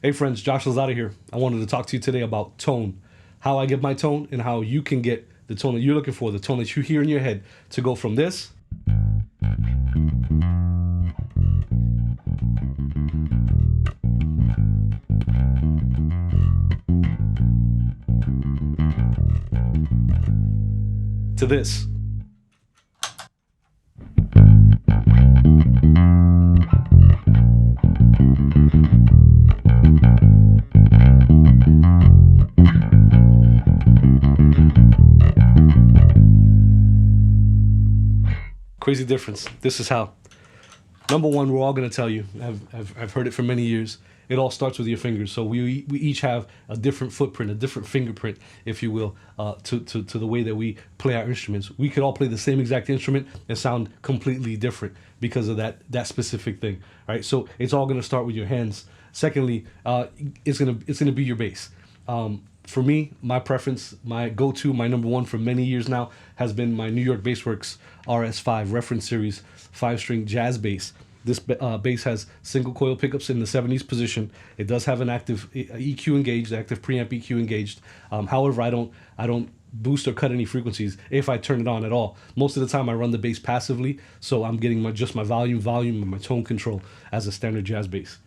Hey friends, Josh Lozada here. I wanted to talk to you today about tone, how I get my tone and how you can get the tone that you're looking for, the tone that you hear in your head to go from this to this. Crazy difference. This is how. Number one, we're all going to tell you, I've heard it for many years, it all starts with your fingers. So we each have a different footprint, a different fingerprint, if you will, to the way that we play our instruments. We could all play the same exact instrument and sound completely different because of that specific thing, right? So it's all going to start with your hands. Secondly, it's gonna be your bass. For me, my preference, my go-to, my number one for many years now has been my New York Bassworks RS5 reference series 5-string jazz bass. This bass has single coil pickups in the 70s position. It does have an active EQ engaged, active preamp EQ engaged. However, I don't boost or cut any frequencies if I turn it on at all. Most of the time I run the bass passively, so I'm getting just my volume, and my tone control as a standard jazz bass.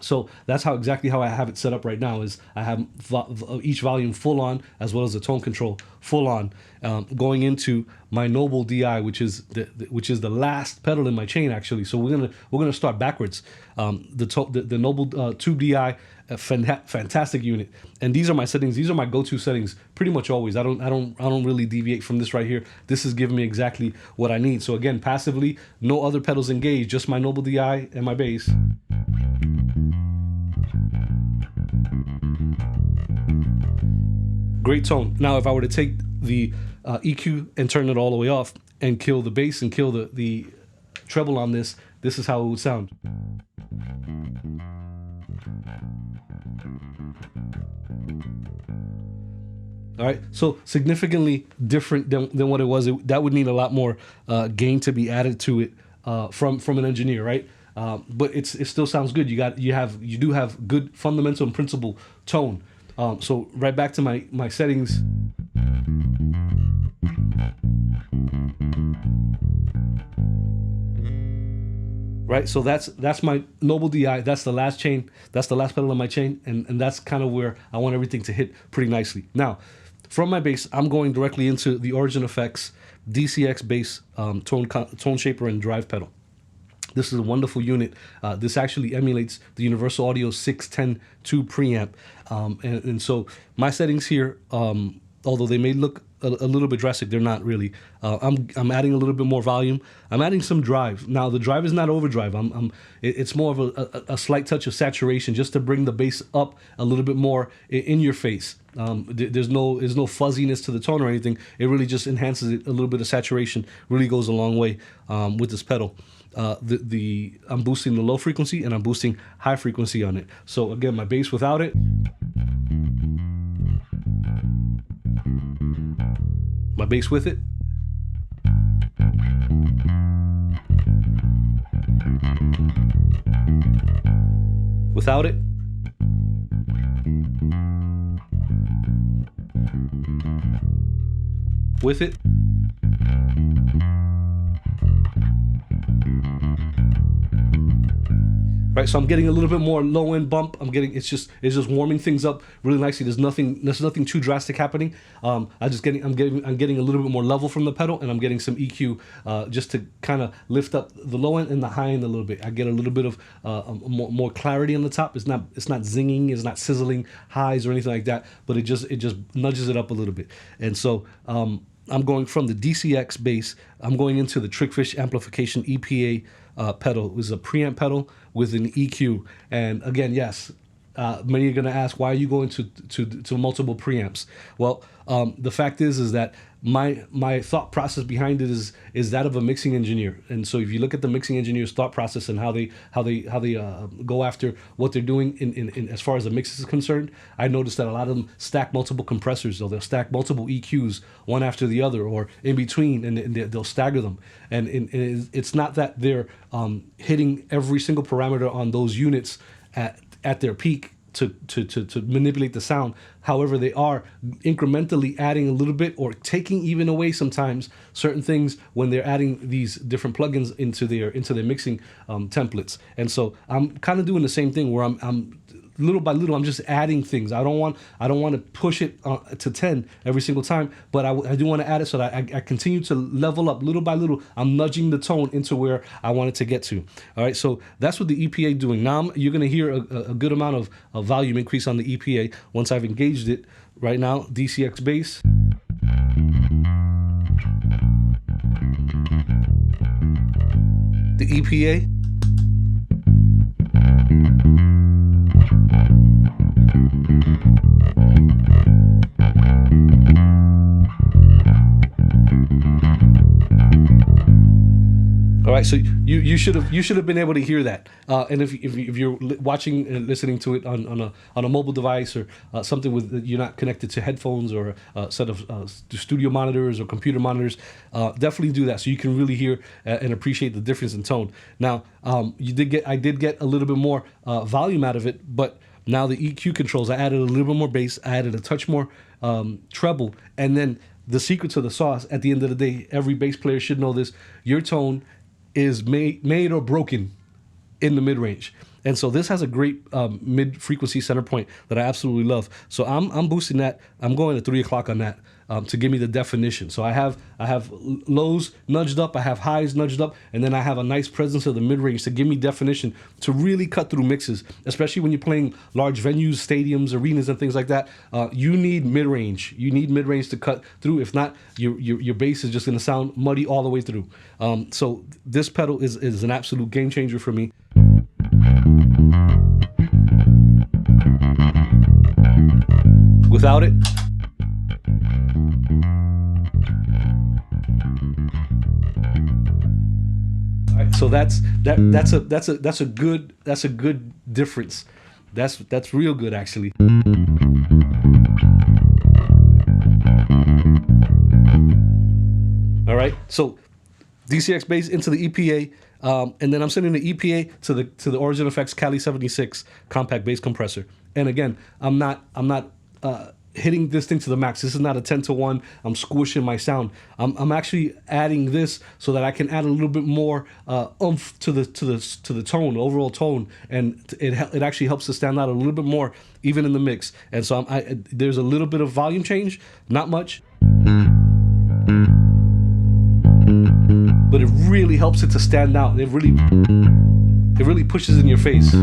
So that's exactly how I have it set up right now. Is I have each volume full on as well as the tone control full on, going into my Noble DI, which is the last pedal in my chain actually. So we're gonna start backwards. The Noble Tube DI, a fantastic unit, and these are my settings. These are my go-to settings pretty much always. I don't really deviate from this right here. This is giving me exactly what I need. So again, passively, no other pedals engaged, just my Noble DI and my bass. Great tone. Now, if I were to take the EQ and turn it all the way off and kill the bass and kill the treble on this is how it would sound. All right, so significantly different than what it was. That would need a lot more gain to be added to it from an engineer, right? But it still sounds good. You do have good fundamental and principal tone. So right back to my settings. Right, so that's my Noble DI. That's the last chain. That's the last pedal on my chain, and that's kind of where I want everything to hit pretty nicely. Now, from my bass, I'm going directly into the Origin Effects DCX bass tone shaper and drive pedal. This is a wonderful unit. This actually emulates the Universal Audio 610-2 preamp. And so my settings here, although they may look a little bit drastic, they're not really. I'm adding a little bit more volume. I'm adding some drive. Now the drive is not overdrive. It's more of a slight touch of saturation just to bring the bass up a little bit more in your face. There's no fuzziness to the tone or anything. It really just enhances it. A little bit of saturation really goes a long way with this pedal. I'm boosting the low frequency and I'm boosting high frequency on it. So again, my bass without it, my bass with it, without it, with it, right, so I'm getting a little bit more low end bump. It's just warming things up really nicely. There's nothing too drastic happening. I'm getting a little bit more level from the pedal, and I'm getting some EQ just to kind of lift up the low end and the high end a little bit. I get a little bit of more clarity on the top. It's not zinging, it's not sizzling highs or anything like that, but it just nudges it up a little bit. And so I'm going from the DCX bass. I'm going into the Trickfish Amplification EPA pedal. It was a preamp pedal with an EQ. And again, yes, many are going to ask, why are you going to multiple preamps? Well, the fact is that my thought process behind it is that of a mixing engineer. And so if you look at the mixing engineer's thought process and how they go after what they're doing in as far as the mix is concerned, I noticed that a lot of them stack multiple compressors. They'll stack multiple EQs one after the other or in between, and they'll stagger them. And it's not that they're hitting every single parameter on those units at their peak to manipulate the sound. However, they are incrementally adding a little bit or taking even away sometimes certain things when they're adding these different plugins into their mixing templates. And so I'm kind of doing the same thing where I'm little by little, I'm just adding things. I don't want to push it to 10 every single time, but I do want to add it so that I continue to level up little by little. I'm nudging the tone into where I want it to get to. All right, so that's what the EPA doing. Now you're going to hear a good amount of volume increase on the EPA once I've engaged it. Right now, DCX bass. The EPA. All right, so you should have been able to hear that, and if you're watching and listening to it on a mobile device or something with you're not connected to headphones or a set of studio monitors or computer monitors, definitely do that so you can really hear and appreciate the difference in tone. Now, I did get a little bit more volume out of it, but now the EQ controls, I added a little bit more bass, I added a touch more treble, and then the secret to the sauce. At the end of the day, every bass player should know this: your tone is made or broken in the mid-range. And so this has a great mid-frequency center point that I absolutely love. So I'm boosting that. I'm going to 3 o'clock on that to give me the definition. So I have lows nudged up, I have highs nudged up, and then I have a nice presence of the mid-range to give me definition to really cut through mixes, especially when you're playing large venues, stadiums, arenas, and things like that. You need mid-range. You need mid-range to cut through. If not, your bass is just going to sound muddy all the way through. So this pedal is an absolute game changer for me. Without it, all right, so that's a good difference. That's real good, actually. All right, so DCX bass into the EPA, and then I'm sending the EPA to the Origin Effects Cali 76 compact bass compressor. And again, I'm not hitting this thing to the max. This is not a 10-to-1. I'm squishing my sound. I'm actually adding this so that I can add a little bit more oomph to the tone, the overall tone, and it actually helps to stand out a little bit more even in the mix. And so there's a little bit of volume change, not much, but it really helps it to stand out. It really pushes in your face.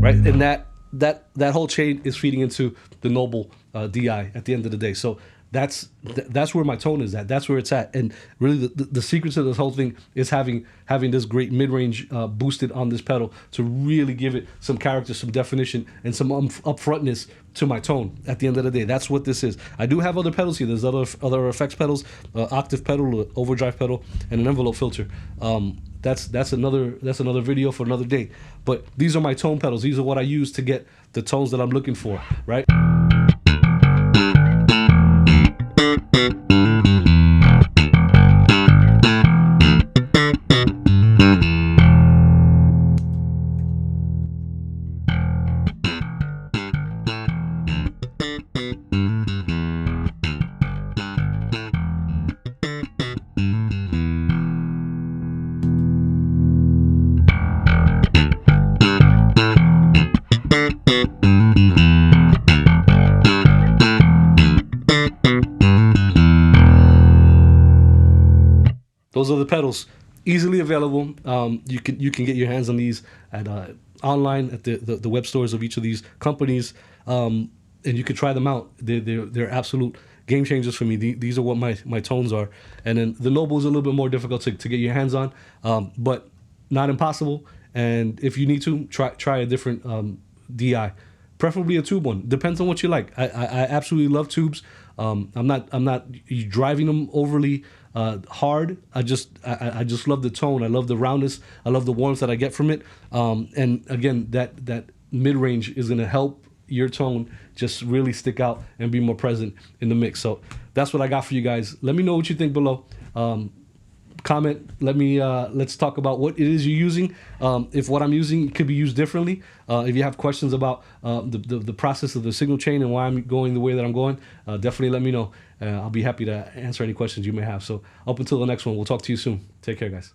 Right, and that whole chain is feeding into the Noble DI at the end of the day. So that's where my tone is at. That's where it's at. And really the secret to this whole thing is having this great mid-range boosted on this pedal to really give it some character, some definition, and some upfrontness to my tone at the end of the day. That's what this is. I do have other pedals here. There's other effects pedals, octave pedal, overdrive pedal, and an envelope filter. That's another video for another day. But these are my tone pedals. These are what I use to get the tones that I'm looking for, right? Those are the pedals, easily available. You can get your hands on these at online at the web stores of each of these companies, and you can try them out. They're absolute game changers for me. These are what my tones are. And then the Noble is a little bit more difficult to get your hands on, but not impossible. And if you need to, try a different DI, preferably a tube one. Depends on what you like. I absolutely love tubes. I'm not driving them overly hard. I just love the tone. I love the roundness. I love the warmth that I get from it. And again, that mid-range is going to help your tone just really stick out and be more present in the mix. So that's what I got for you guys. Let me know what you think below. Comment. Let's talk about what it is you're using. If what I'm using could be used differently. If you have questions about the process of the signal chain and why I'm going the way that I'm going, definitely let me know. I'll be happy to answer any questions you may have. So up until the next one, we'll talk to you soon. Take care, guys.